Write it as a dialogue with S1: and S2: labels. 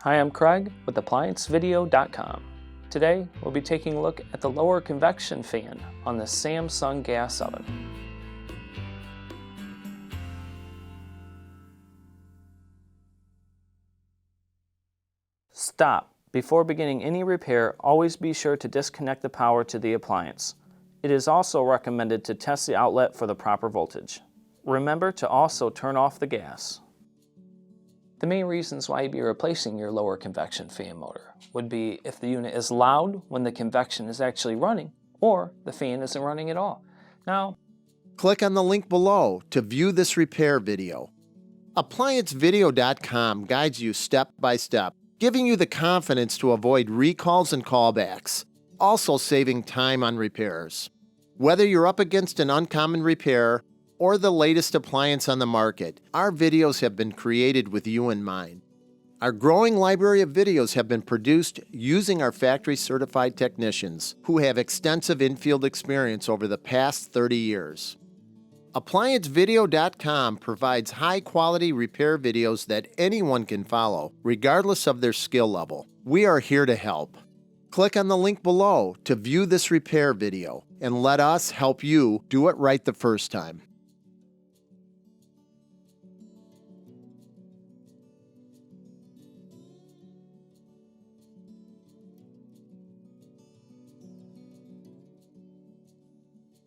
S1: Hi, I'm Craig with ApplianceVideo.com. Today, we'll be taking a look at the lower convection fan on the Samsung gas oven. Stop. Before beginning any repair, always be sure to disconnect the power to the appliance. It is also recommended to test the outlet for the proper voltage. Remember to also turn off the gas. The main reasons why you'd be replacing your lower convection fan motor would be if the unit is loud when the convection is actually running, or the fan isn't running at all. Now,
S2: click on the link below to view this repair video. ApplianceVideo.com guides you step by step, giving you the confidence to avoid recalls and callbacks, also saving time on repairs. Whether you're up against an uncommon repair or the latest appliance on the market, our videos have been created with you in mind. Our growing library of videos have been produced using our factory-certified technicians who have extensive infield experience over the past 30 years. ApplianceVideo.com provides high-quality repair videos that anyone can follow, regardless of their skill level. We are here to help. Click on the link below to view this repair video and let us help you do it right the first time.